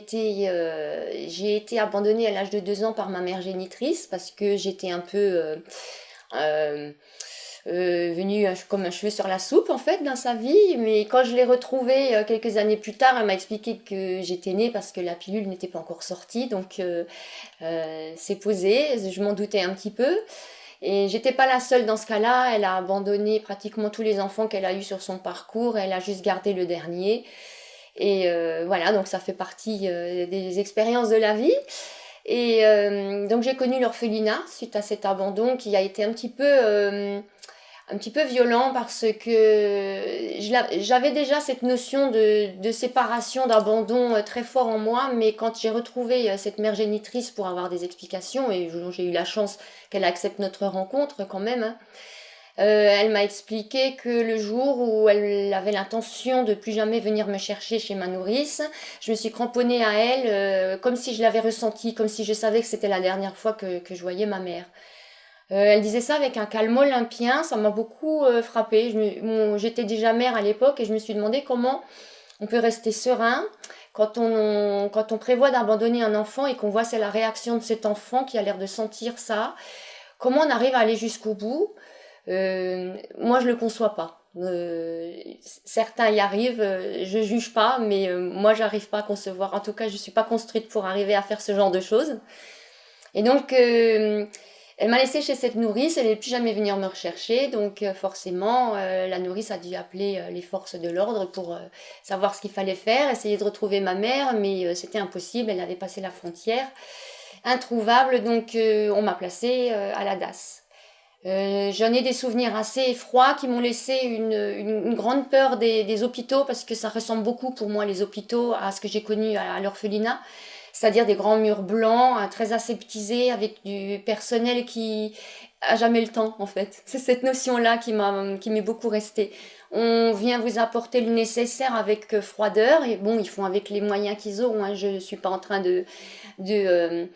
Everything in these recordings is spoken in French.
j'ai été abandonnée à l'âge de 2 ans par ma mère génitrice parce que j'étais un peu euh, venue comme un cheveu sur la soupe en fait dans sa vie. Mais quand je l'ai retrouvée quelques années plus tard, elle m'a expliqué que j'étais née parce que la pilule n'était pas encore sortie. Donc c'est posé, je m'en doutais un petit peu. Et j'étais pas la seule dans ce cas-là. Elle a abandonné pratiquement tous les enfants qu'elle a eus sur son parcours. Elle a juste gardé le dernier. Et voilà, donc ça fait partie des expériences de la vie. Et donc j'ai connu l'orphelinat suite à cet abandon qui a été un petit peu violent parce que j'avais déjà cette notion de séparation, d'abandon très fort en moi, mais quand j'ai retrouvé cette mère génitrice pour avoir des explications, et j'ai eu la chance qu'elle accepte notre rencontre quand même, hein, elle m'a expliqué que le jour où elle avait l'intention de plus jamais venir me chercher chez ma nourrice, je me suis cramponnée à elle comme si je l'avais ressenti, comme si je savais que c'était la dernière fois que je voyais ma mère. Elle disait ça avec un calme olympien, ça m'a beaucoup frappée. J'étais déjà mère à l'époque et je me suis demandé comment on peut rester serein quand on prévoit d'abandonner un enfant et qu'on voit c'est la réaction de cet enfant qui a l'air de sentir ça. Comment on arrive à aller jusqu'au bout. Moi, je le conçois pas. Certains y arrivent, je juge pas, mais moi, j'arrive pas à concevoir. En tout cas, je suis pas construite pour arriver à faire ce genre de choses. Et donc, elle m'a laissée chez cette nourrice, elle n'est plus jamais venue me rechercher, donc forcément, la nourrice a dû appeler les forces de l'ordre pour savoir ce qu'il fallait faire, essayer de retrouver ma mère, mais c'était impossible, elle avait passé la frontière, introuvable, donc on m'a placée à la DAS. J'en ai des souvenirs assez froids qui m'ont laissé une grande peur des hôpitaux parce que ça ressemble beaucoup pour moi les hôpitaux à ce que j'ai connu à l'orphelinat, c'est-à-dire des grands murs blancs, très aseptisés avec du personnel qui a jamais le temps en fait. C'est cette notion-là qui m'est beaucoup restée. On vient vous apporter le nécessaire avec froideur et bon, ils font avec les moyens qu'ils ont, hein. Je ne suis pas en train de, euh,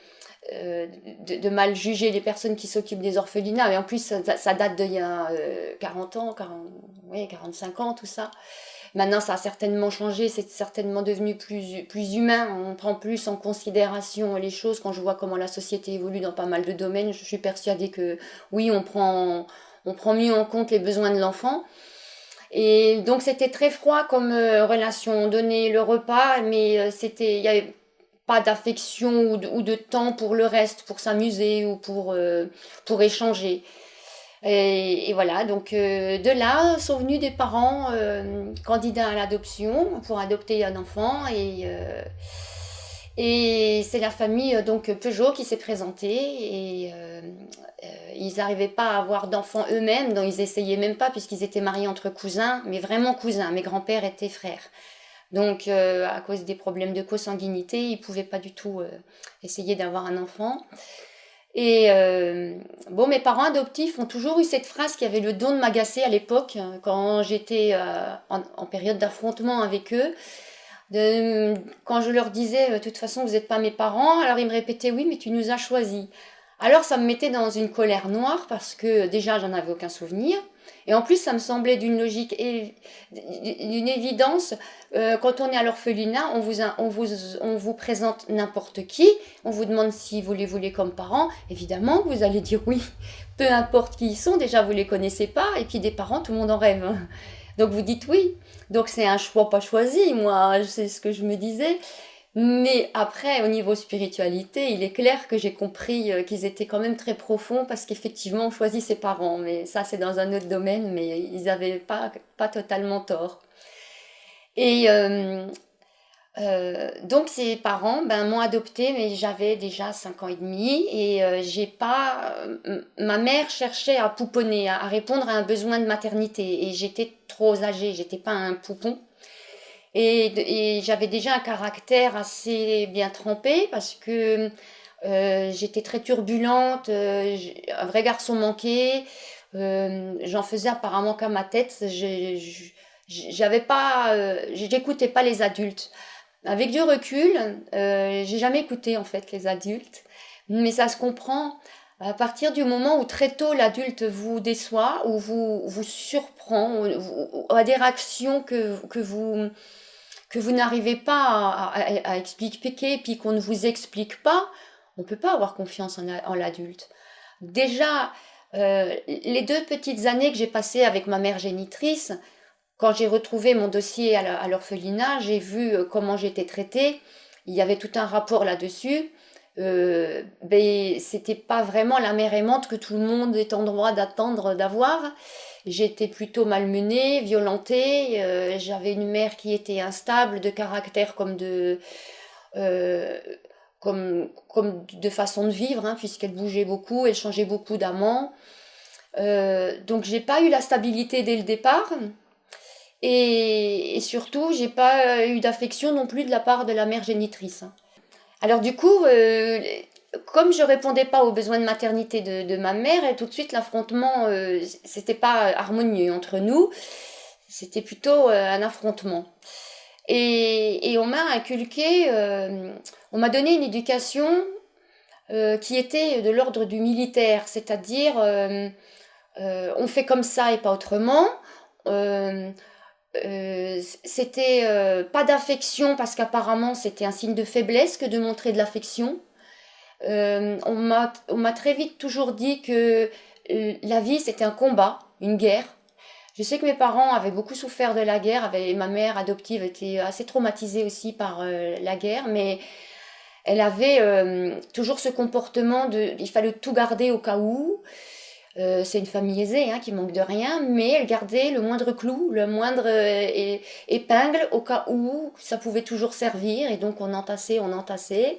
de mal juger les personnes qui s'occupent des orphelinats. Et en plus, ça date d'il y a 40 ans, 40, ouais, 45 ans, tout ça. Maintenant, ça a certainement changé, c'est certainement devenu plus humain. On prend plus en considération les choses. Quand je vois comment la société évolue dans pas mal de domaines, je suis persuadée que oui, on prend mieux en compte les besoins de l'enfant. Et donc c'était très froid comme relation. On donnait le repas, mais il y avait pas d'affection ou de temps pour le reste, pour s'amuser ou pour échanger. Et voilà, donc de là sont venus des parents candidats à l'adoption pour adopter un enfant et c'est la famille donc Peugeot qui s'est présentée et ils n'arrivaient pas à avoir d'enfants eux-mêmes, donc ils essayaient même pas puisqu'ils étaient mariés entre cousins, mais vraiment cousins. Mes grands-pères étaient frères. Donc, à cause des problèmes de consanguinité, ils ne pouvaient pas du tout essayer d'avoir un enfant. Et bon, mes parents adoptifs ont toujours eu cette phrase qui avait le don de m'agacer à l'époque, quand j'étais en période d'affrontement avec eux. Quand je leur disais, de toute façon, vous n'êtes pas mes parents, alors ils me répétaient, oui, mais tu nous as choisis. Alors ça me mettait dans une colère noire parce que déjà, j'en avais aucun souvenir. Et en plus, ça me semblait d'une logique et d'une évidence. Quand on est à l'orphelinat, on vous présente n'importe qui, on vous demande si vous les voulez comme parents. Évidemment, vous allez dire oui, peu importe qui ils sont, déjà vous les connaissez pas, et puis des parents, tout le monde en rêve. Donc vous dites oui. Donc c'est un choix pas choisi, moi, c'est ce que je me disais. Mais après, au niveau spiritualité, il est clair que j'ai compris qu'ils étaient quand même très profonds parce qu'effectivement, on choisit ses parents. Mais ça, c'est dans un autre domaine, mais ils n'avaient pas totalement tort. Et donc, ces parents m'ont adoptée, mais j'avais déjà 5 ans et demi. Et j'ai pas. Ma mère cherchait à pouponner, à répondre à un besoin de maternité. Et j'étais trop âgée, j'étais pas un poupon. Et j'avais déjà un caractère assez bien trempé parce que j'étais très turbulente, un vrai garçon manqué. J'en faisais apparemment qu'à ma tête. J'avais pas, j'écoutais pas les adultes. Avec du recul, j'ai jamais écouté en fait les adultes, mais ça se comprend à partir du moment où très tôt l'adulte vous déçoit ou vous surprend ou a des réactions que vous n'arrivez pas à expliquer, puis qu'on ne vous explique pas, on ne peut pas avoir confiance en l'adulte. Déjà, les 2 petites années que j'ai passées avec ma mère génitrice, quand j'ai retrouvé mon dossier à l'orphelinat, j'ai vu comment j'étais traitée. Il y avait tout un rapport là-dessus. Ben, c'était pas vraiment la mère aimante que tout le monde est en droit d'attendre d'avoir. J'étais plutôt malmenée, violentée. J'avais une mère qui était instable de caractère euh, comme de façon de vivre, hein, puisqu'elle bougeait beaucoup, elle changeait beaucoup d'amant. Donc j'ai pas eu la stabilité dès le départ. Et surtout, j'ai pas eu d'affection non plus de la part de la mère génitrice. Alors du coup, comme je répondais pas aux besoins de maternité de ma mère, et tout de suite l'affrontement, c'était pas harmonieux entre nous, c'était plutôt un affrontement. Et on m'a inculqué, on m'a donné une éducation qui était de l'ordre du militaire, c'est-à-dire on fait comme ça et pas autrement. Euh, C'était pas d'affection parce qu'apparemment c'était un signe de faiblesse que de montrer de l'affection. On m'a très vite toujours dit que la vie c'était un combat, une guerre. Je sais que mes parents avaient beaucoup souffert de la guerre, ma mère adoptive était assez traumatisée aussi par la guerre, mais elle avait toujours ce comportement il fallait tout garder au cas où. C'est une famille aisée hein, qui manque de rien, mais elle gardait le moindre clou, le moindre épingle au cas où ça pouvait toujours servir, et donc on entassait, on entassait.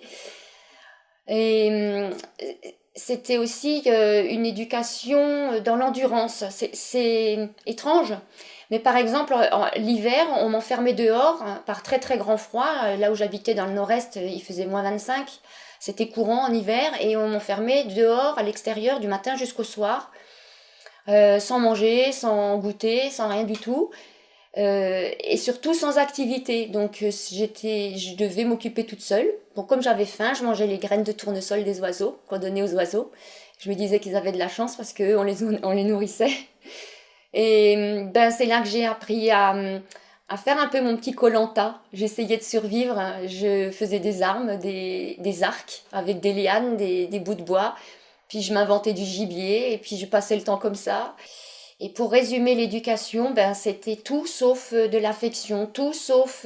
Et c'était aussi une éducation dans l'endurance. C'est étrange, mais par exemple, l'hiver, on m'enfermait dehors hein, par très très grand froid. Là où j'habitais dans le nord-est, il faisait -25. C'était courant en hiver et on m'enfermait dehors à l'extérieur du matin jusqu'au soir, sans manger, sans goûter, sans rien du tout. Et surtout sans activité. Donc je devais m'occuper toute seule. Donc comme j'avais faim, je mangeais les graines de tournesol des oiseaux qu'on donnait aux oiseaux. Je me disais qu'ils avaient de la chance parce qu'eux, on les nourrissait. Et ben, c'est là que j'ai appris à faire un peu mon petit koh. J'essayais de survivre. Je faisais des armes, des arcs avec des lianes, des bouts de bois. Puis je m'inventais du gibier et puis je passais le temps comme ça. Et pour résumer l'éducation, ben, c'était tout sauf de l'affection, tout sauf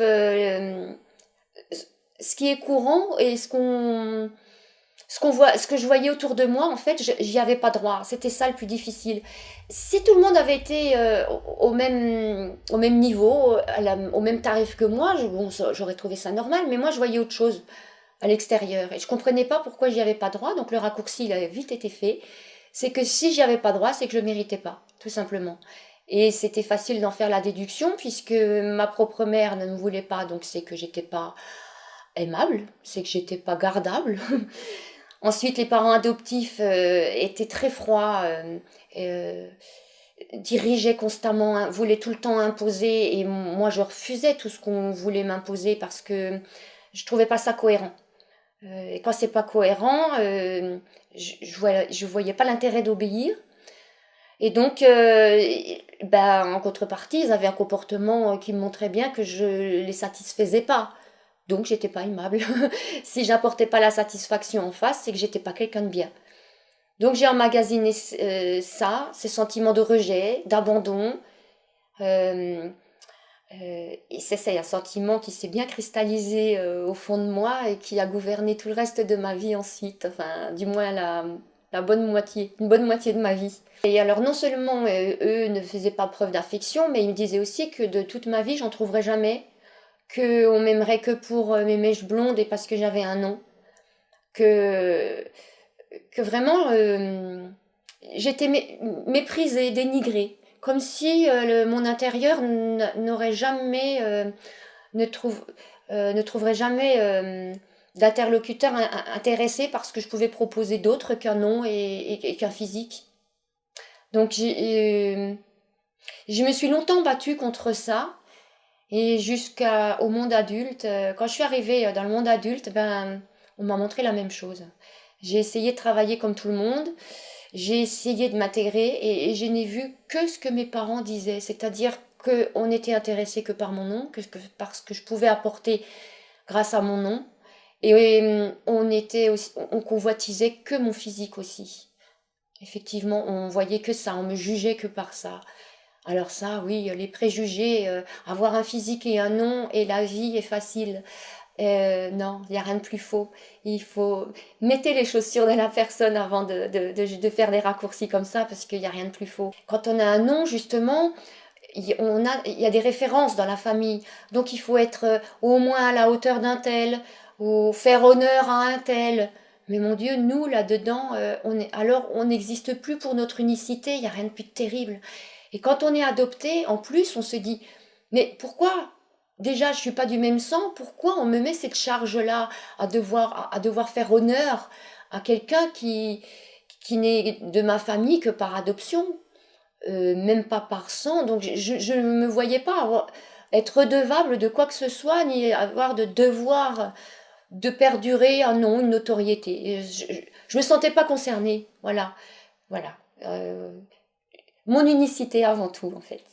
ce qui est courant et ce que je voyais autour de moi, en fait, j'y avais pas droit. C'était ça le plus difficile. Si tout le monde avait été au même niveau, au même tarif que moi, bon, j'aurais trouvé ça normal, mais moi, je voyais autre chose à l'extérieur. Et je comprenais pas pourquoi j'y avais pas droit, donc le raccourci, il avait vite été fait. C'est que si j'y avais pas droit, c'est que je méritais pas, tout simplement. Et c'était facile d'en faire la déduction, puisque ma propre mère ne me voulait pas, donc c'est que j'étais pas aimable, c'est que j'étais pas gardable. Ensuite, les parents adoptifs étaient très froids, euh, dirigeaient constamment, hein, voulaient tout le temps imposer, et moi je refusais tout ce qu'on voulait m'imposer parce que je trouvais pas ça cohérent. Et quand c'est pas cohérent, je voyais pas l'intérêt d'obéir. Et donc, ben, en contrepartie, ils avaient un comportement qui me montrait bien que je les satisfaisais pas. Donc, j'étais pas aimable. Si j'apportais pas la satisfaction en face, c'est que j'étais pas quelqu'un de bien. Donc, j'ai emmagasiné ça, ces sentiments de rejet, d'abandon. Euh, et c'est un sentiment qui s'est bien cristallisé au fond de moi et qui a gouverné tout le reste de ma vie ensuite. Enfin, du moins la bonne moitié, une bonne moitié de ma vie. Et alors non seulement eux ne faisaient pas preuve d'affection, mais ils me disaient aussi que de toute ma vie, j'en trouverais jamais, qu'on m'aimerait que pour mes mèches blondes et parce que j'avais un nom, que, que vraiment j'étais méprisée, dénigrée, comme si mon intérieur n'aurait jamais, ne, trouve, ne trouverait jamais d'interlocuteur intéressé par ce que je pouvais proposer d'autre qu'un nom et qu'un physique. Donc je me suis longtemps battue contre ça. Et jusqu'au monde adulte, quand je suis arrivée dans le monde adulte, ben, on m'a montré la même chose. J'ai essayé de travailler comme tout le monde, j'ai essayé de m'intégrer et je n'ai vu que ce que mes parents disaient, c'est-à-dire qu'on n'était intéressé que par mon nom, par ce que je pouvais apporter grâce à mon nom. Et on convoitisait que mon physique aussi. Effectivement, on voyait que ça, on me jugeait que par ça. Alors ça, oui, les préjugés, avoir un physique et un nom et la vie est facile. Non, il n'y a rien de plus faux. Il faut mettez les chaussures de la personne avant de faire des raccourcis comme ça, parce qu'il n'y a rien de plus faux. Quand on a un nom, justement, il y a des références dans la famille. Donc il faut être au moins à la hauteur d'un tel, ou faire honneur à un tel. Mais mon Dieu, nous, là-dedans, on n'existe plus pour notre unicité, il n'y a rien de plus terrible. Et quand on est adopté, en plus, on se dit, mais pourquoi? Déjà, je suis pas du même sang, pourquoi on me met cette charge-là à devoir faire honneur à quelqu'un qui n'est de ma famille que par adoption, même pas par sang. Donc je ne me voyais pas être redevable de quoi que ce soit, ni avoir de devoir de perdurer un nom, une notoriété. Et je me sentais pas concernée. Voilà, voilà. Mon unicité avant tout, en fait.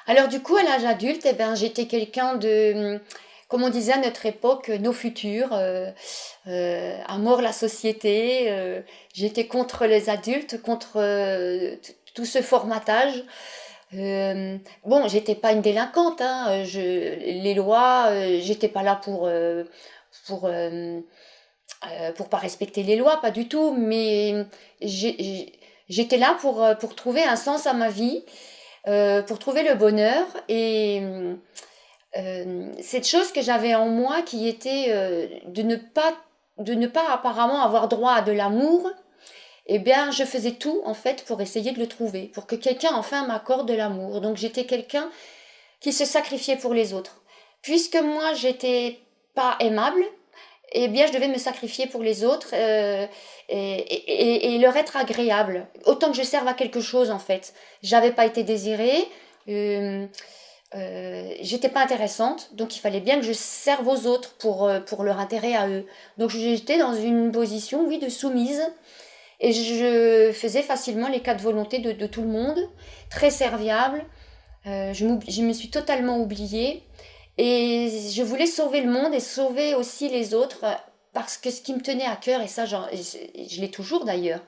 Alors du coup, à l'âge adulte, eh ben, j'étais quelqu'un de, comme on disait à notre époque, nos futurs, à mort la société. J'étais contre les adultes, contre tout ce formatage. Bon, j'étais pas une délinquante, hein, les lois, j'étais pas là pour, euh, pour pas respecter les lois, pas du tout, mais j'étais là pour trouver un sens à ma vie, pour trouver le bonheur et cette chose que j'avais en moi qui était de ne pas apparemment avoir droit à de l'amour, eh bien, je faisais tout en fait pour essayer de le trouver, pour que quelqu'un enfin m'accorde de l'amour. Donc j'étais quelqu'un qui se sacrifiait pour les autres. Puisque moi j'étais pas aimable, eh bien je devais me sacrifier pour les autres et leur être agréable, autant que je serve à quelque chose en fait. J'avais pas été désirée, euh, j'étais pas intéressante, donc il fallait bien que je serve aux autres pour leur intérêt à eux. Donc j'étais dans une position, oui, de soumise. Et je faisais facilement les cas de volonté de tout le monde, très serviable. Je me suis totalement oubliée. Et je voulais sauver le monde et sauver aussi les autres, parce que ce qui me tenait à cœur, et ça je l'ai toujours d'ailleurs,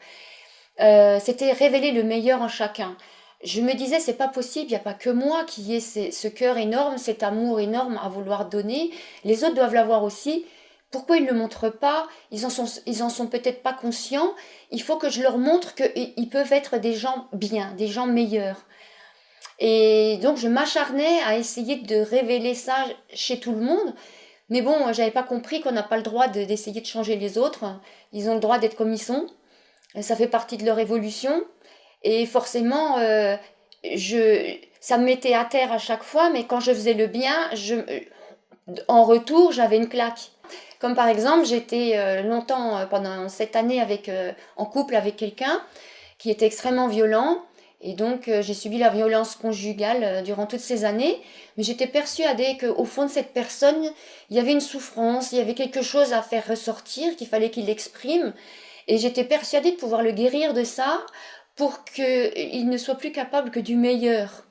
c'était révéler le meilleur en chacun. Je me disais, c'est pas possible, il n'y a pas que moi qui ai ce cœur énorme, cet amour énorme à vouloir donner. Les autres doivent l'avoir aussi. Pourquoi ils ne le montrent pas? Ils en sont peut-être pas conscients. Il faut que je leur montre qu'ils peuvent être des gens bien, des gens meilleurs. Et donc je m'acharnais à essayer de révéler ça chez tout le monde. Mais bon, j'avais pas compris qu'on n'a pas le droit d'essayer de changer les autres. Ils ont le droit d'être comme ils sont. Ça fait partie de leur évolution. Et forcément, ça me mettait à terre à chaque fois. Mais quand je faisais le bien, en retour, j'avais une claque. Comme par exemple, j'étais longtemps, pendant 7 années, en couple avec quelqu'un qui était extrêmement violent. Et donc, j'ai subi la violence conjugale durant toutes ces années. Mais j'étais persuadée qu'au fond de cette personne, il y avait une souffrance, il y avait quelque chose à faire ressortir, qu'il fallait qu'il l'exprime. Et j'étais persuadée de pouvoir le guérir de ça pour qu'il ne soit plus capable que du meilleur.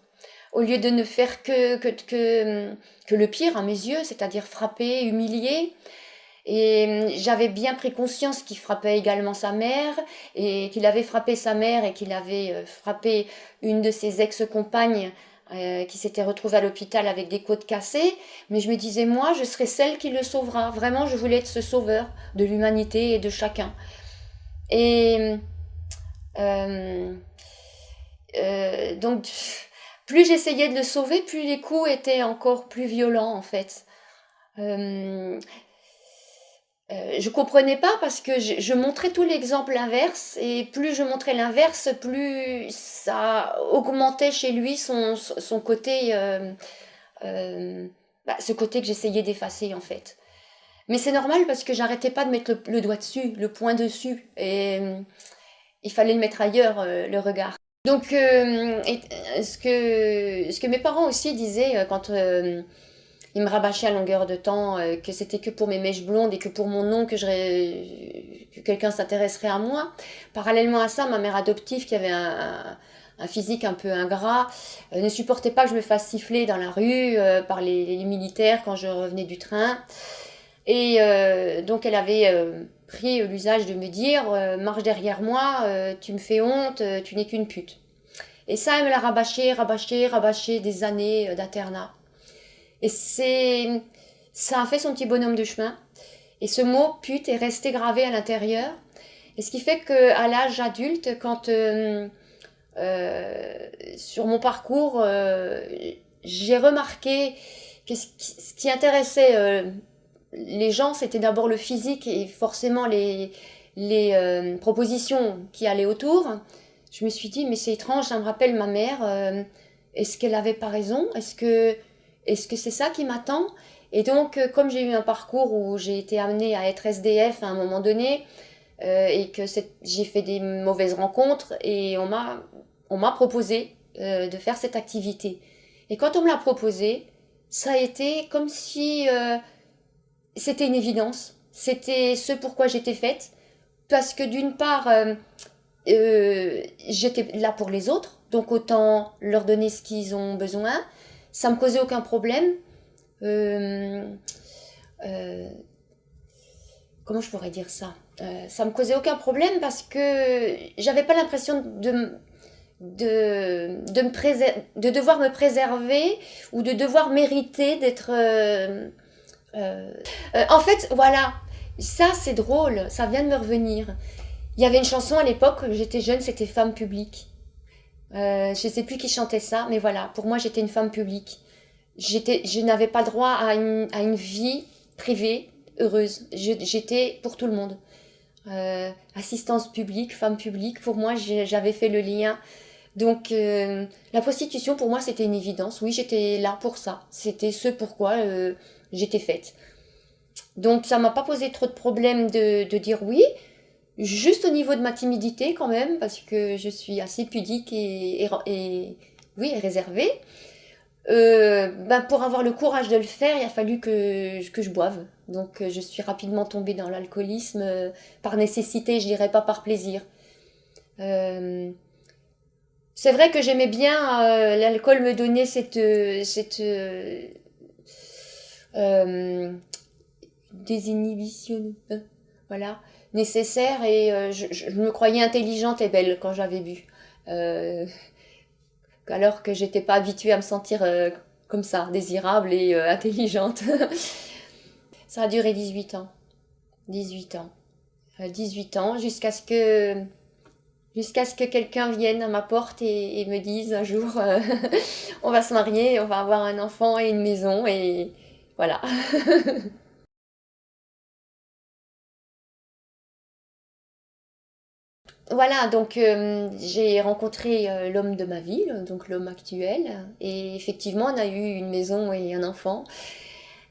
Au lieu de ne faire que le pire à mes yeux, c'est-à-dire frapper, humilier. Et j'avais bien pris conscience qu'il frappait également sa mère et qu'il avait frappé sa mère et qu'il avait frappé une de ses ex-compagnes qui s'était retrouvée à l'hôpital avec des côtes cassées. Mais je me disais, moi, je serai celle qui le sauvera. Vraiment, je voulais être ce sauveur de l'humanité et de chacun. Et euh, donc, plus j'essayais de le sauver, plus les coups étaient encore plus violents, en fait. Euh, je comprenais pas parce que je montrais tout l'exemple inverse et plus je montrais l'inverse, plus ça augmentait chez lui son côté, ce côté que j'essayais d'effacer en fait. Mais c'est normal parce que j'arrêtais pas de mettre le doigt dessus, le point dessus et il fallait le mettre ailleurs, le regard. Donc, ce que mes parents aussi disaient quand il me rabâchait à longueur de temps que c'était que pour mes mèches blondes et que pour mon nom que quelqu'un s'intéresserait à moi. Parallèlement à ça, ma mère adoptive, qui avait un physique un peu ingrat, ne supportait pas que je me fasse siffler dans la rue par les militaires quand je revenais du train. Et donc elle avait pris l'usage de me dire marche derrière moi, tu me fais honte, tu n'es qu'une pute. Et ça, elle me l'a rabâché des années d'internat. Et ça a fait son petit bonhomme de chemin. Et ce mot pute est resté gravé à l'intérieur. Et ce qui fait qu'à l'âge adulte, quand sur mon parcours, j'ai remarqué que ce qui intéressait les gens, c'était d'abord le physique et forcément les propositions qui allaient autour. Je me suis dit, mais c'est étrange, ça me rappelle ma mère. Est-ce qu'elle avait pas raison? Est-ce que c'est ça qui m'attend? Et donc, comme j'ai eu un parcours où j'ai été amenée à être SDF à un moment donné, et que j'ai fait des mauvaises rencontres, et on m'a proposé de faire cette activité. Et quand on me l'a proposé, ça a été comme si c'était une évidence. C'était ce pourquoi j'étais faite. Parce que d'une part, j'étais là pour les autres, donc autant leur donner ce qu'ils ont besoin. Ça me causait aucun problème. Comment je pourrais dire ça? Ça me causait aucun problème parce que j'avais pas l'impression de devoir me préserver ou de devoir mériter d'être... en fait, voilà, ça c'est drôle, ça vient de me revenir. Il y avait une chanson à l'époque, quand j'étais jeune, c'était Femme publique. Je sais plus qui chantait ça, mais voilà, pour moi j'étais une femme publique. Je n'avais pas droit à une vie privée heureuse. J'étais pour tout le monde. Assistance publique, femme publique, pour moi j'avais fait le lien. Donc la prostitution pour moi c'était une évidence. Oui, j'étais là pour ça. C'était ce pourquoi j'étais faite. Donc ça m'a pas posé trop de problèmes de dire oui. Juste au niveau de ma timidité quand même, parce que je suis assez pudique oui, et réservée. Pour avoir le courage de le faire, il a fallu que je boive. Donc je suis rapidement tombée dans l'alcoolisme, par nécessité, je dirais pas par plaisir. C'est vrai que j'aimais bien, l'alcool me donnait cette désinhibition, voilà, nécessaire, et je me croyais intelligente et belle quand j'avais bu. Alors que j'étais pas habituée à me sentir comme ça, désirable et intelligente. Ça a duré 18 ans. 18 ans. 18 ans jusqu'à ce que quelqu'un vienne à ma porte et me dise un jour on va se marier, on va avoir un enfant et une maison, et voilà. Voilà, donc j'ai rencontré l'homme de ma vie, donc l'homme actuel, et effectivement on a eu une maison et un enfant.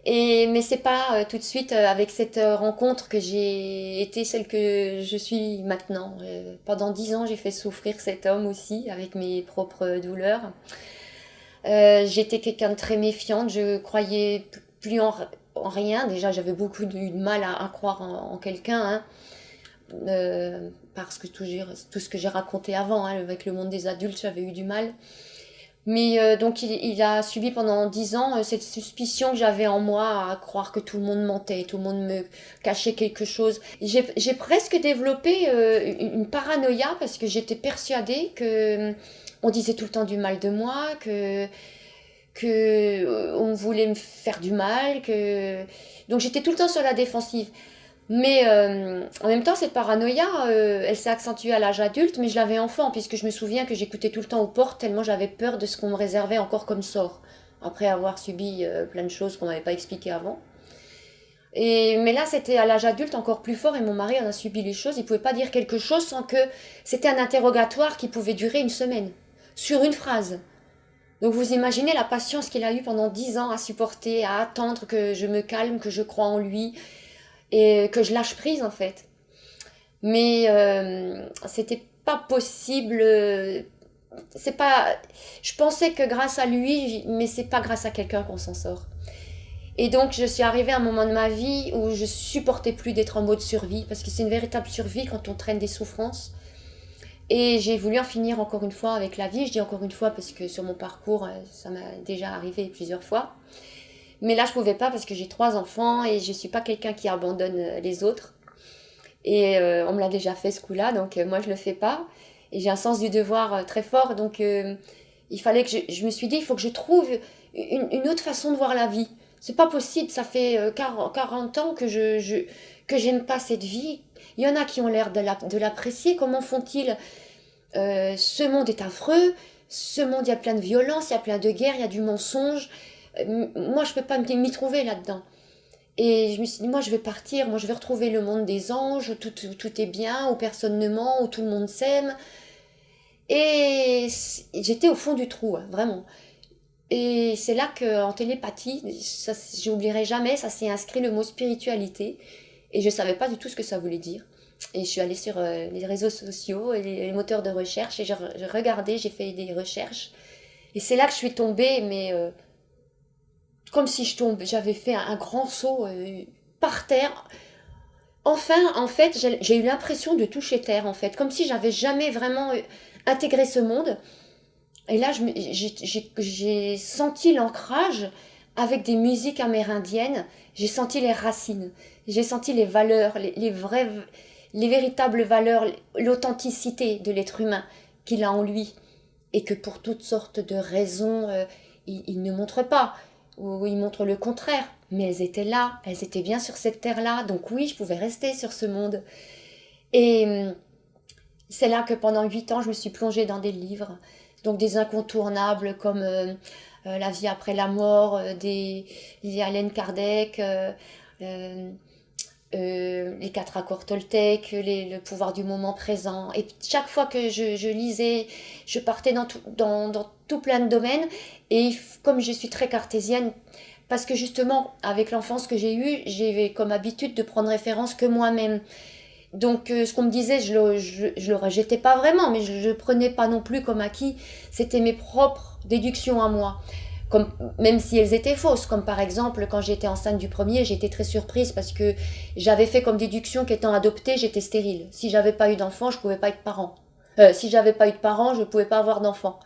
Mais c'est pas tout de suite avec cette rencontre que j'ai été celle que je suis maintenant. Pendant 10 ans, j'ai fait souffrir cet homme aussi avec mes propres douleurs. J'étais quelqu'un de très méfiante, je croyais plus en rien. Déjà, j'avais beaucoup de mal à croire en quelqu'un, hein. Parce que tout ce que j'ai raconté avant, hein, avec le monde des adultes, j'avais eu du mal. Mais donc il a subi pendant 10 ans cette suspicion que j'avais en moi à croire que tout le monde mentait, tout le monde me cachait quelque chose. J'ai presque développé une paranoïa parce que j'étais persuadée que on disait tout le temps du mal de moi, que on voulait me faire du mal, donc j'étais tout le temps sur la défensive. Mais en même temps, cette paranoïa, elle s'est accentuée à l'âge adulte, mais je l'avais enfant, puisque je me souviens que j'écoutais tout le temps aux portes, tellement j'avais peur de ce qu'on me réservait encore comme sort, après avoir subi plein de choses qu'on m'avait pas expliquées avant. Mais là, c'était à l'âge adulte encore plus fort, et mon mari en a subi les choses. Il pouvait pas dire quelque chose sans que c'était un interrogatoire qui pouvait durer une semaine, sur une phrase. Donc vous imaginez la patience qu'il a eue pendant 10 ans à supporter, à attendre que je me calme, que je croie en lui, et que je lâche prise en fait. Mais c'était pas possible. C'est pas. Je pensais que grâce à lui, mais c'est pas grâce à quelqu'un qu'on s'en sort. Et donc, je suis arrivée à un moment de ma vie où je supportais plus d'être en mode survie, parce que c'est une véritable survie quand on traîne des souffrances. Et j'ai voulu en finir encore une fois avec la vie. Je dis encore une fois parce que sur mon parcours, ça m'a déjà arrivé plusieurs fois. Mais là, je pouvais pas parce que j'ai 3 enfants et je suis pas quelqu'un qui abandonne les autres. Et on me l'a déjà fait ce coup-là, donc moi, je le fais pas. Et j'ai un sens du devoir très fort, donc il fallait que je me suis dit, il faut que je trouve une autre façon de voir la vie. C'est pas possible, ça fait 40 ans que j'aime pas cette vie. Il y en a qui ont l'air de l'apprécier. Comment font-ils? Ce monde est affreux. Ce monde, il y a plein de violence, il y a plein de guerres, il y a du mensonge. Moi, je peux pas m'y trouver là-dedans. Et je me suis dit, moi, je vais partir. Moi, je vais retrouver le monde des anges où tout est bien, où personne ne ment, où tout le monde s'aime. Et j'étais au fond du trou, hein, vraiment. Et c'est là qu'en télépathie, ça, j'oublierai jamais, ça s'est inscrit le mot spiritualité. Et je ne savais pas du tout ce que ça voulait dire. Et je suis allée sur les réseaux sociaux et les moteurs de recherche et j'ai regardé, j'ai fait des recherches. Et c'est là que je suis tombée, mais comme si j'avais fait un grand saut par terre. Enfin, en fait, j'ai eu l'impression de toucher terre, en fait. Comme si j'avais jamais vraiment intégré ce monde. Et là, j'ai senti l'ancrage avec des musiques amérindiennes. J'ai senti les racines. J'ai senti les valeurs, les véritables valeurs, l'authenticité de l'être humain qu'il a en lui. Et que pour toutes sortes de raisons, il ne montre pas. Ou il montre le contraire. Mais elles étaient là. Elles étaient bien sur cette terre-là. Donc oui, je pouvais rester sur ce monde. Et c'est là que pendant 8 ans, je me suis plongée dans des livres. Donc des incontournables comme La vie après la mort, des Allen Kardec, les 4 accords Toltec, le pouvoir du moment présent. Et chaque fois que je lisais, je partais dans tout plein de domaines. Et comme je suis très cartésienne, parce que justement, avec l'enfance que j'ai eue, j'ai comme habitude de prendre référence que moi-même. Donc ce qu'on me disait, je le rejetais pas vraiment, mais je prenais pas non plus comme acquis. C'était mes propres déductions à moi. Comme, même si elles étaient fausses, comme par exemple quand j'étais enceinte du premier, j'étais très surprise parce que j'avais fait comme déduction qu'étant adoptée, j'étais stérile. Si j'avais pas eu d'enfant, je pouvais pas être parent. Si j'avais pas eu de parents, je pouvais pas avoir d'enfant.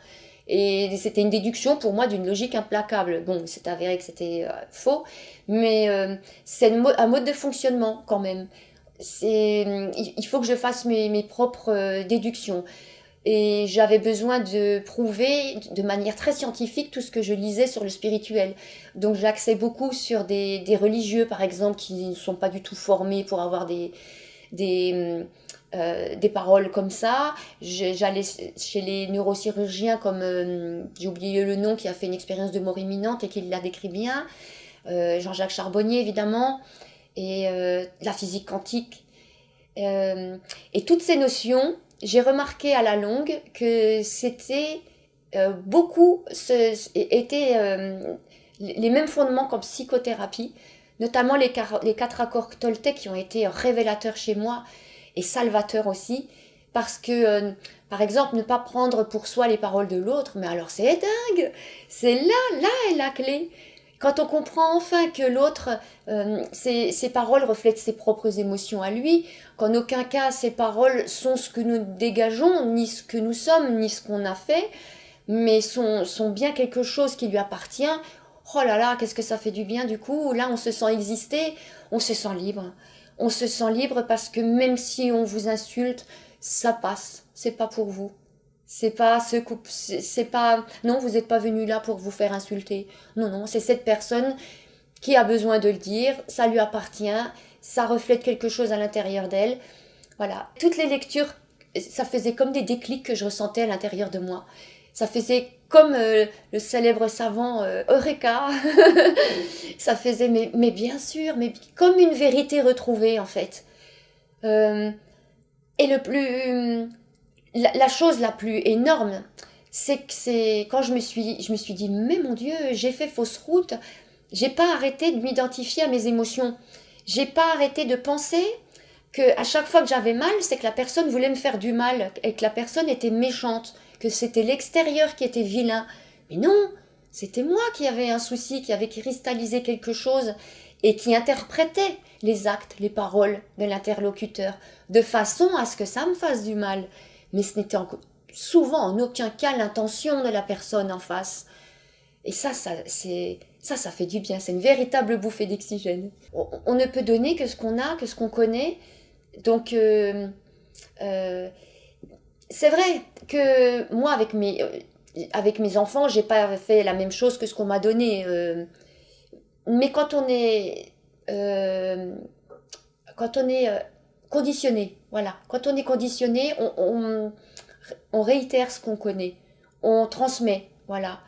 Et c'était une déduction pour moi d'une logique implacable. Bon, c'est avéré que c'était faux, mais c'est un mode de fonctionnement quand même. Il faut que je fasse mes propres déductions. Et j'avais besoin de prouver de manière très scientifique tout ce que je lisais sur le spirituel. Donc j'axais beaucoup sur des religieux, par exemple, qui ne sont pas du tout formés pour avoir des paroles comme ça. J'allais chez les neurochirurgiens comme, j'ai oublié le nom, qui a fait une expérience de mort imminente et qui l'a décrit bien. Jean-Jacques Charbonnier, évidemment. Et la physique quantique. Et toutes ces notions, j'ai remarqué à la longue que c'était étaient les mêmes fondements qu'en psychothérapie, notamment les 4 accords Toltec qui ont été révélateurs chez moi et salvateurs aussi, parce que, par exemple, ne pas prendre pour soi les paroles de l'autre, mais alors c'est dingue, c'est là est la clé. Quand on comprend enfin que l'autre, ses paroles reflètent ses propres émotions à lui, qu'en aucun cas ses paroles sont ce que nous dégageons, ni ce que nous sommes, ni ce qu'on a fait, mais sont bien quelque chose qui lui appartient, oh là là, qu'est-ce que ça fait du bien du coup, là on se sent exister, on se sent libre. On se sent libre parce que même si on vous insulte, ça passe, c'est pas pour vous. C'est pas, non, vous n'êtes pas venu là pour vous faire insulter. Non, c'est cette personne qui a besoin de le dire, ça lui appartient, ça reflète quelque chose à l'intérieur d'elle. Voilà. Toutes les lectures, ça faisait comme des déclics que je ressentais à l'intérieur de moi. Ça faisait comme le célèbre savant Eureka. Ça faisait, mais bien sûr, mais comme une vérité retrouvée en fait. Et la chose la plus énorme, c'est quand je me suis dit, mais mon Dieu, j'ai fait fausse route, j'ai pas arrêté de m'identifier à mes émotions, j'ai pas arrêté de penser que à chaque fois que j'avais mal, c'est que la personne voulait me faire du mal et que la personne était méchante, que c'était l'extérieur qui était vilain. Mais non, C'était moi qui avais un souci, qui avait cristallisé quelque chose et qui interprétait les actes, les paroles de l'interlocuteur de façon à ce que ça me fasse du mal. Mais ce n'était souvent en aucun cas l'intention de la personne en face. Et ça fait du bien. C'est une véritable bouffée d'oxygène. On ne peut donner que ce qu'on a, que ce qu'on connaît. Donc, c'est vrai que moi, avec mes enfants, j'ai pas fait la même chose que ce qu'on m'a donné. Mais quand on est conditionné, voilà, quand on est conditionné, on réitère ce qu'on connaît, on transmet, voilà.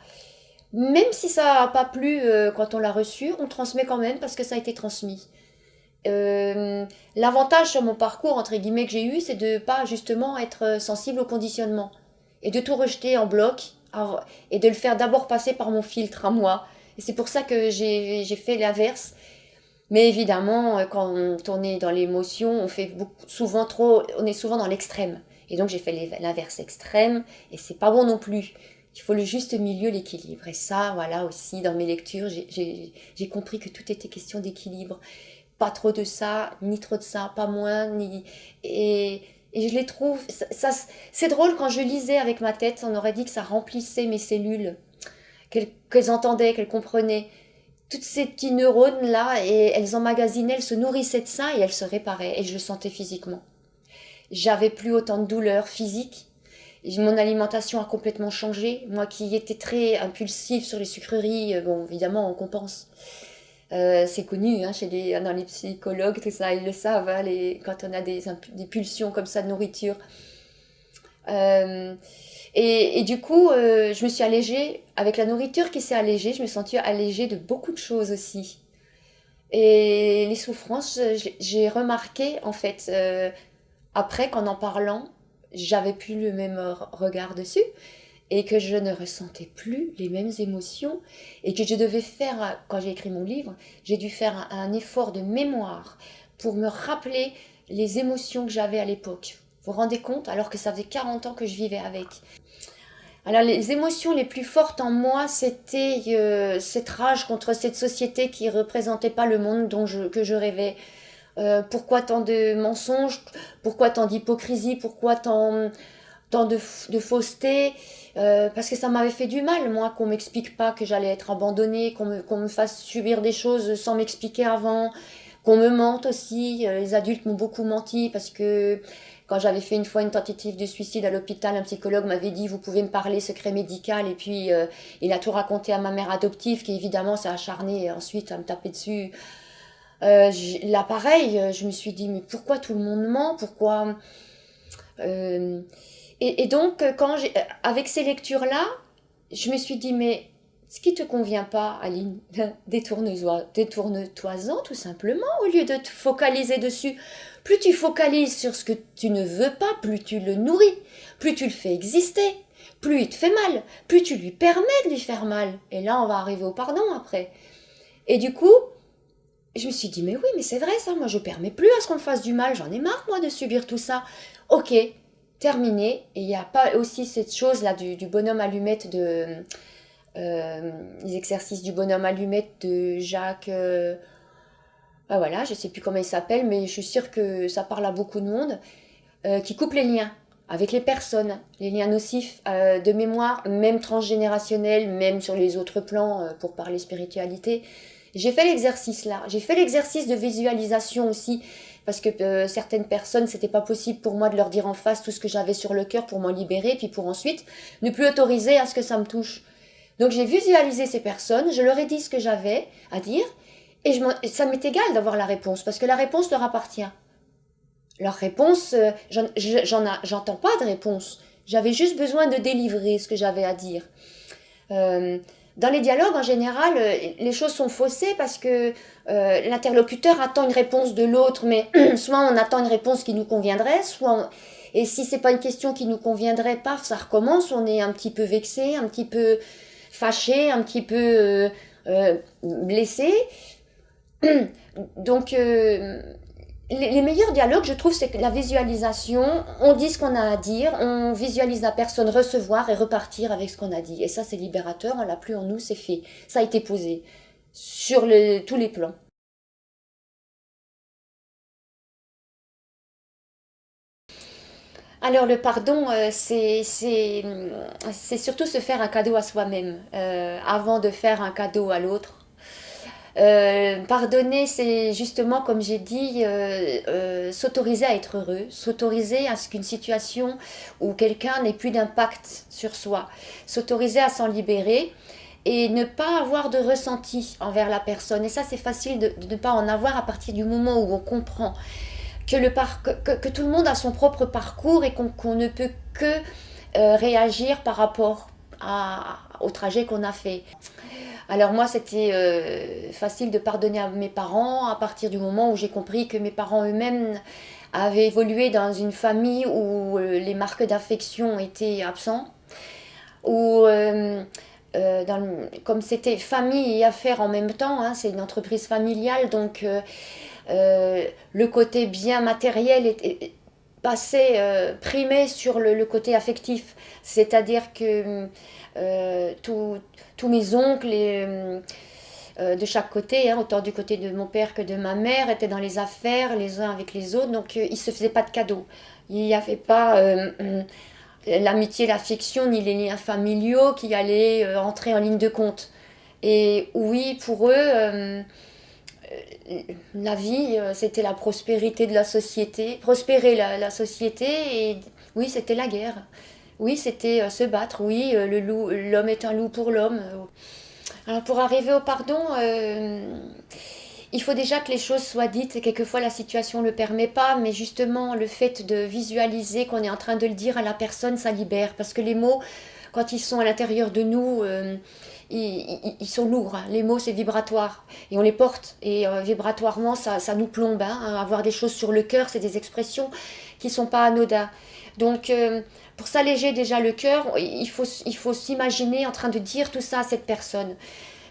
Même si ça n'a pas plu quand on l'a reçu, on transmet quand même parce que ça a été transmis. L'avantage sur mon parcours, entre guillemets, que j'ai eu, c'est de pas justement être sensible au conditionnement et de tout rejeter en bloc et de le faire d'abord passer par mon filtre à moi. Et c'est pour ça que j'ai fait l'inverse. Mais évidemment, quand on est dans l'émotion, on est souvent dans l'extrême. Et donc j'ai fait l'inverse extrême et c'est pas bon non plus. Il faut le juste milieu, l'équilibre. Et ça, voilà aussi, dans mes lectures, j'ai compris que tout était question d'équilibre. Pas trop de ça, ni trop de ça, pas moins, et je les trouve... c'est drôle, quand je lisais avec ma tête, on aurait dit que ça remplissait mes cellules, qu'elles entendaient, qu'elles comprenaient. Toutes ces petits neurones-là, et elles emmagasinaient, elles se nourrissaient de ça, et elles se réparaient, et je le sentais physiquement. J'avais plus autant de douleurs physiques. Mon alimentation a complètement changé. Moi qui étais très impulsive sur les sucreries, bon, évidemment, on compense. C'est connu hein, dans les psychologues, tout ça, ils le savent, hein, quand on a des pulsions comme ça de nourriture. Et du coup, je me suis allégée, avec la nourriture qui s'est allégée, je me suis sentie allégée de beaucoup de choses aussi. Et les souffrances, j'ai remarqué, en fait, après qu'en en parlant, j'avais plus le même regard dessus et que je ne ressentais plus les mêmes émotions et que je devais faire, quand j'ai écrit mon livre, j'ai dû faire un effort de mémoire pour me rappeler les émotions que j'avais à l'époque. Vous vous rendez compte? Alors que ça faisait 40 ans que je vivais avec. Alors les émotions les plus fortes en moi, c'était cette rage contre cette société qui ne représentait pas le monde que je rêvais. Pourquoi tant de mensonges? Pourquoi tant d'hypocrisie? Pourquoi tant de fausseté? Parce que ça m'avait fait du mal, moi, qu'on m'explique pas que j'allais être abandonnée, qu'on me fasse subir des choses sans m'expliquer avant, qu'on me mente aussi. Les adultes m'ont beaucoup menti parce que quand j'avais fait une fois une tentative de suicide à l'hôpital, un psychologue m'avait dit vous pouvez me parler secret médical, et puis il a tout raconté à ma mère adoptive qui évidemment s'est acharnée ensuite à me taper dessus. Là pareil, je me suis dit mais pourquoi tout le monde ment, pourquoi et donc avec ces lectures là je me suis dit mais ce qui te convient pas, Aline, détourne-toi-en tout simplement au lieu de te focaliser dessus. Plus tu focalises sur ce que tu ne veux pas, plus tu le nourris, plus tu le fais exister, plus il te fait mal, plus tu lui permets de lui faire mal. Et là on va arriver au pardon après. Et du coup je me suis dit, mais oui, mais c'est vrai ça, moi je permets plus à ce qu'on me fasse du mal, j'en ai marre moi de subir tout ça. Ok, terminé. Et il n'y a pas aussi cette chose-là du bonhomme allumette les exercices du bonhomme allumette de Jacques... voilà, je ne sais plus comment il s'appelle, mais je suis sûre que ça parle à beaucoup de monde, qui coupe les liens avec les personnes, les liens nocifs de mémoire, même transgénérationnels, même sur les autres plans, pour parler spiritualité. J'ai fait l'exercice là, j'ai fait l'exercice de visualisation aussi, parce que certaines personnes, c'était pas possible pour moi de leur dire en face tout ce que j'avais sur le cœur pour m'en libérer, puis pour ensuite ne plus autoriser à ce que ça me touche. Donc j'ai visualisé ces personnes, je leur ai dit ce que j'avais à dire, et ça m'est égal d'avoir la réponse, parce que la réponse leur appartient. Leur réponse, j'entends pas de réponse, j'avais juste besoin de délivrer ce que j'avais à dire. Dans les dialogues, en général, les choses sont faussées parce que l'interlocuteur attend une réponse de l'autre, mais soit on attend une réponse qui nous conviendrait, et si c'est pas une question qui nous conviendrait, paf, ça recommence, on est un petit peu vexé, un petit peu fâché, un petit peu blessé. Donc, les meilleurs dialogues, je trouve, c'est que la visualisation, on dit ce qu'on a à dire, on visualise la personne recevoir et repartir avec ce qu'on a dit. Et ça, c'est libérateur, on l'a plus en nous, c'est fait. Ça a été posé sur tous les plans. Alors le pardon, c'est surtout se faire un cadeau à soi-même avant de faire un cadeau à l'autre. Pardonner, c'est justement, comme j'ai dit, s'autoriser à être heureux, s'autoriser à ce qu'une situation ou quelqu'un n'ait plus d'impact sur soi, s'autoriser à s'en libérer et ne pas avoir de ressenti envers la personne. Et ça, c'est facile de ne pas en avoir à partir du moment où on comprend que tout le monde a son propre parcours et qu'on ne peut que réagir par rapport au trajet qu'on a fait. Alors moi, c'était facile de pardonner à mes parents à partir du moment où j'ai compris que mes parents eux-mêmes avaient évolué dans une famille où les marques d'affection étaient absents, où comme c'était famille et affaires en même temps, hein, c'est une entreprise familiale, donc le côté bien matériel passait primé sur le côté affectif, c'est-à-dire que tous mes oncles de chaque côté, hein, autant du côté de mon père que de ma mère, étaient dans les affaires les uns avec les autres, donc ils ne se faisaient pas de cadeaux. Il n'y avait pas l'amitié, l'affection, ni les liens familiaux qui allaient entrer en ligne de compte. Et oui, pour eux, la vie, c'était la prospérité de la société, prospérer la société, et oui, c'était la guerre. Oui, c'était se battre, oui, l'homme est un loup pour l'homme. Alors pour arriver au pardon, il faut déjà que les choses soient dites, et quelquefois la situation ne le permet pas, mais justement le fait de visualiser qu'on est en train de le dire à la personne, ça libère, parce que les mots, quand ils sont à l'intérieur de nous, ils sont lourds, hein. Les mots, c'est vibratoire, et on les porte, et vibratoirement, ça nous plombe, hein. Avoir des choses sur le cœur, c'est des expressions qui ne sont pas anodines. Donc, pour s'alléger déjà le cœur, il faut s'imaginer en train de dire tout ça à cette personne.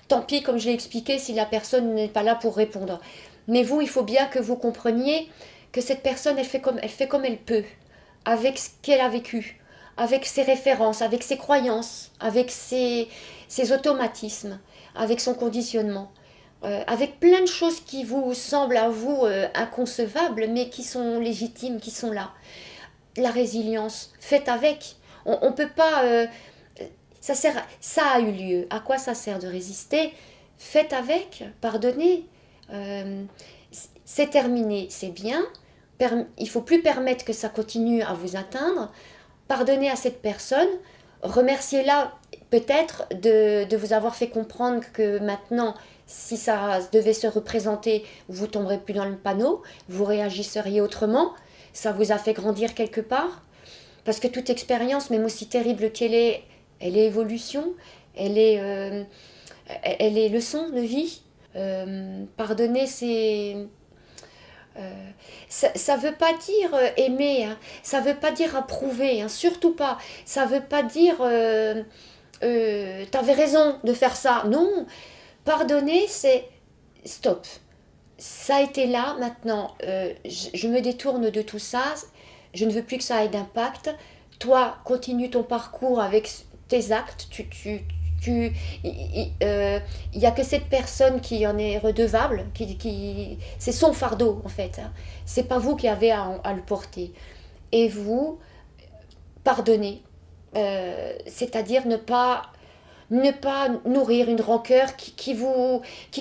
Tant pis, comme je l'ai expliqué, si la personne n'est pas là pour répondre. Mais vous, il faut bien que vous compreniez que cette personne, elle fait comme elle peut, avec ce qu'elle a vécu, avec ses références, avec ses croyances, avec ses automatismes, avec son conditionnement. Avec plein de choses qui vous semblent à vous inconcevables, mais qui sont légitimes, qui sont là. La résilience, faites avec. On ne peut pas... ça a eu lieu. À quoi ça sert de résister? Faites avec, pardonnez. Euh, c'est terminé, c'est bien. Il ne faut plus permettre que ça continue à vous atteindre. Pardonnez à cette personne. Remerciez-la peut-être de vous avoir fait comprendre que maintenant, si ça devait se représenter, vous ne tomberez plus dans le panneau, vous réagisseriez autrement. Ça vous a fait grandir quelque part. Parce que toute expérience, même aussi terrible qu'elle est, elle est évolution, elle est leçon de vie. Pardonner, ça veut pas dire aimer, hein. Ça veut pas dire approuver, hein, surtout pas. Ça veut pas dire t'avais raison de faire ça. Non, pardonner, c'est stop. Ça a été là, maintenant, je me détourne de tout ça, je ne veux plus que ça ait d'impact. Toi, continue ton parcours avec tes actes. Il n'y a que cette personne qui en est redevable, c'est son fardeau en fait, hein. C'est pas vous qui avez à le porter. Et vous, pardonnez. C'est-à-dire ne pas nourrir une rancœur qui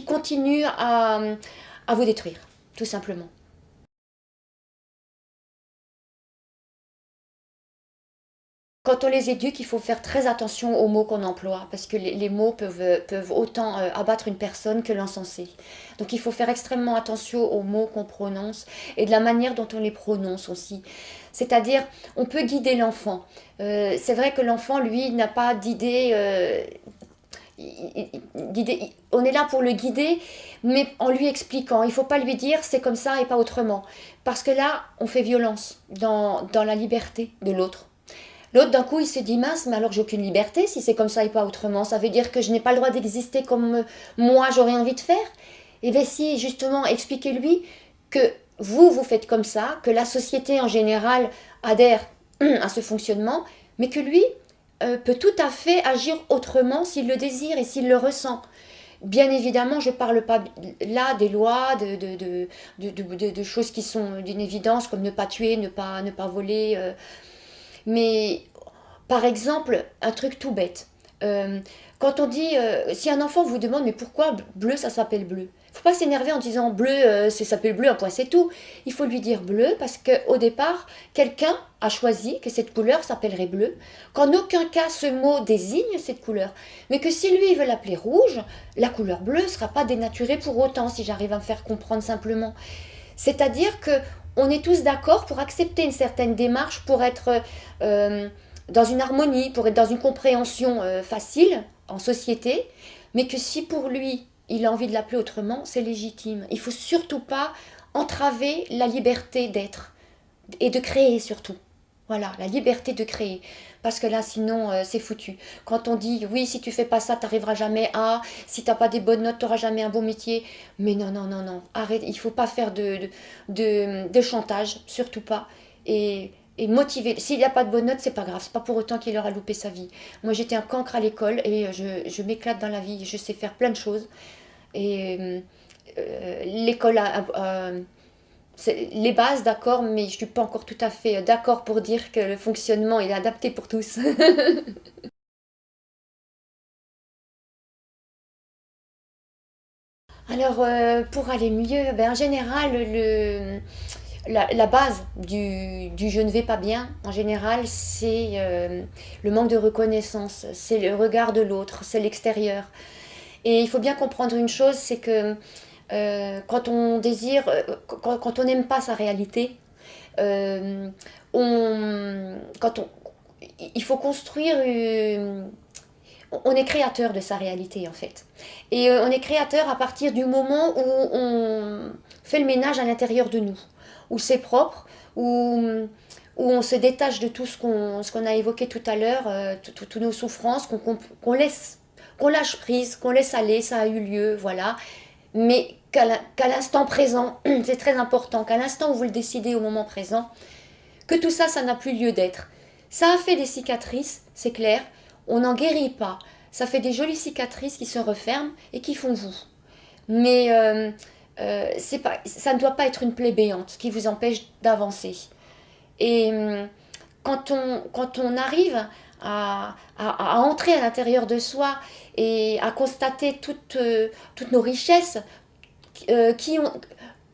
continue à vous détruire, tout simplement. Quand on les éduque, il faut faire très attention aux mots qu'on emploie, parce que les mots peuvent autant abattre une personne que l'encenser. Donc il faut faire extrêmement attention aux mots qu'on prononce et de la manière dont on les prononce aussi. C'est-à-dire, on peut guider l'enfant. C'est vrai que l'enfant, lui, n'a pas d'idée. On est là pour le guider, mais en lui expliquant. Il ne faut pas lui dire c'est comme ça et pas autrement. Parce que là, on fait violence dans la liberté de l'autre. L'autre, d'un coup, il se dit mince, mais alors j'ai aucune liberté si c'est comme ça et pas autrement. Ça veut dire que je n'ai pas le droit d'exister comme moi j'aurais envie de faire. Et bien si, justement, expliquez-lui que vous faites comme ça, que la société en général adhère à ce fonctionnement, mais que lui peut tout à fait agir autrement s'il le désire et s'il le ressent. Bien évidemment, je ne parle pas là des lois, de choses qui sont d'une évidence, comme ne pas tuer, ne pas voler. Mais par exemple, un truc tout bête. Euh, Quand on dit, si un enfant vous demande, mais pourquoi bleu, ça s'appelle bleu? Il ne faut pas s'énerver en disant bleu, ça s'appelle bleu, un point c'est tout. Il faut lui dire bleu parce qu'au départ, quelqu'un a choisi que cette couleur s'appellerait bleu, qu'en aucun cas ce mot désigne cette couleur, mais que si lui il veut l'appeler rouge, la couleur bleue ne sera pas dénaturée pour autant, si j'arrive à me faire comprendre simplement. C'est-à-dire que on est tous d'accord pour accepter une certaine démarche, pour être dans une harmonie, pour être dans une compréhension facile en société, mais que si pour lui, il a envie de l'appeler autrement, c'est légitime. Il faut surtout pas entraver la liberté d'être et de créer surtout. Voilà, la liberté de créer. Parce que là, sinon, c'est foutu. Quand on dit, oui, si tu fais pas ça, tu n'arriveras jamais à, si tu n'as pas des bonnes notes, tu n'auras jamais un bon métier. Mais non, non, non, non. Arrête, il faut pas faire de chantage, surtout pas. Et motiver. S'il n'y a pas de bonnes notes, c'est pas grave. C'est pas pour autant qu'il aura loupé sa vie. Moi, j'étais un cancre à l'école et je m'éclate dans la vie. Je sais faire plein de choses. Et l'école les bases, d'accord, mais je ne suis pas encore tout à fait d'accord pour dire que le fonctionnement est adapté pour tous. Alors, pour aller mieux, ben, en général, la base du je ne vais pas bien, en général, c'est le manque de reconnaissance, c'est le regard de l'autre, c'est l'extérieur. Et il faut bien comprendre une chose, c'est que quand on désire, quand on n'aime pas sa réalité, euh, quand il faut construire on est créateur de sa réalité en fait. Et on est créateur à partir du moment où on fait le ménage à l'intérieur de nous, où c'est propre, où on se détache de tout ce qu'on a évoqué tout à l'heure, toutes nos souffrances, qu'on laisse, qu'on lâche prise, qu'on laisse aller, ça a eu lieu, voilà. Mais qu'à l'instant présent, c'est très important, qu'à l'instant où vous le décidez au moment présent, que tout ça, ça n'a plus lieu d'être. Ça a fait des cicatrices, c'est clair, on n'en guérit pas. Ça fait des jolies cicatrices qui se referment et qui font vous. Mais ça ne doit pas être une plaie béante qui vous empêche d'avancer. Et quand on arrive à entrer à l'intérieur de soi et à constater toutes nos richesses, qui ont,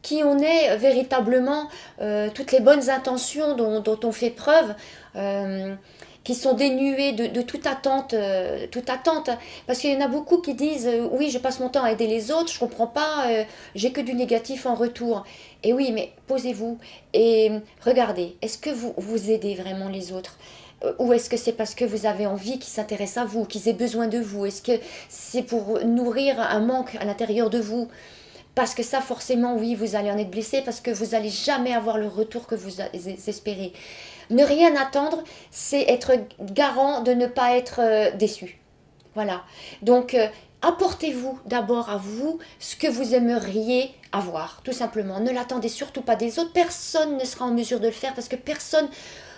qui on est véritablement, toutes les bonnes intentions dont on fait preuve, euh, qui sont dénuées de toute attente, toute attente. Parce qu'il y en a beaucoup qui disent oui, je passe mon temps à aider les autres, je comprends pas, j'ai que du négatif en retour. Et oui, mais posez-vous et regardez, est-ce que vous aidez vraiment les autres? Ou est-ce que c'est parce que vous avez envie qu'ils s'intéressent à vous, qu'ils aient besoin de vous? Est-ce que c'est pour nourrir un manque à l'intérieur de vous? Parce que ça, forcément, oui, vous allez en être blessé parce que vous n'allez jamais avoir le retour que vous espérez. Ne rien attendre, c'est être garant de ne pas être déçu. Voilà. Donc, apportez-vous d'abord à vous ce que vous aimeriez avoir, tout simplement. Ne l'attendez surtout pas des autres. Personne ne sera en mesure de le faire parce que personne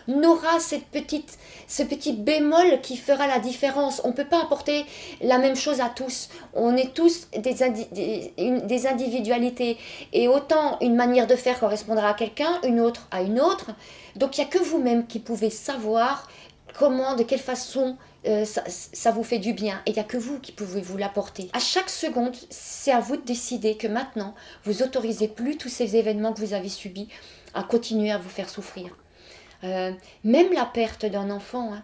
n'aura ce petit bémol qui fera la différence. On ne peut pas apporter la même chose à tous. On est tous des individualités. Et autant une manière de faire correspondra à quelqu'un, une autre à une autre. Donc il n'y a que vous-même qui pouvez savoir comment, de quelle façon ça vous fait du bien. Et il n'y a que vous qui pouvez vous l'apporter. À chaque seconde, c'est à vous de décider que maintenant, vous autorisez plus tous ces événements que vous avez subis à continuer à vous faire souffrir. Même la perte d'un enfant, hein,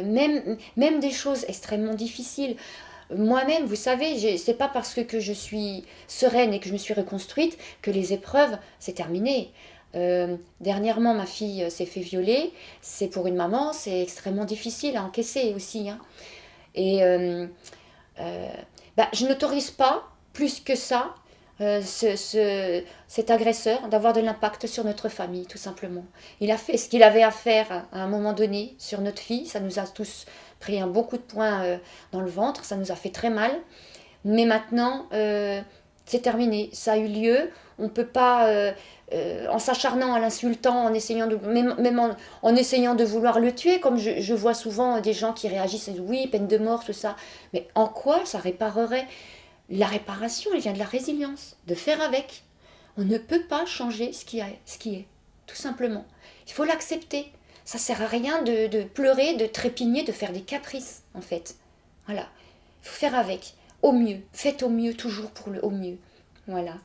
même des choses extrêmement difficiles. Moi-même, vous savez, c'est pas parce que je suis sereine et que je me suis reconstruite que les épreuves, c'est terminé. Dernièrement, ma fille s'est fait violer. C'est pour une maman, c'est extrêmement difficile à encaisser aussi, hein. Et bah, je n'autorise pas plus que ça cet agresseur d'avoir de l'impact sur notre famille, tout simplement. Il a fait ce qu'il avait à faire à un moment donné sur notre fille. Ça nous a tous pris un bon coup de poing dans le ventre. Ça nous a fait très mal. Mais maintenant, C'est terminé, ça a eu lieu. On ne peut pas, en s'acharnant à l'insultant, en essayant de, même en essayant de vouloir le tuer, comme je vois souvent des gens qui réagissent, et disent, oui, peine de mort, tout ça. Mais en quoi ça réparerait? La réparation, elle vient de la résilience, de faire avec. On ne peut pas changer ce qui est, tout simplement. Il faut l'accepter. Ça sert à rien de pleurer, de trépigner, de faire des caprices, en fait. Voilà. Il faut faire avec. Au mieux. Faites au mieux, toujours pour le au mieux. Voilà.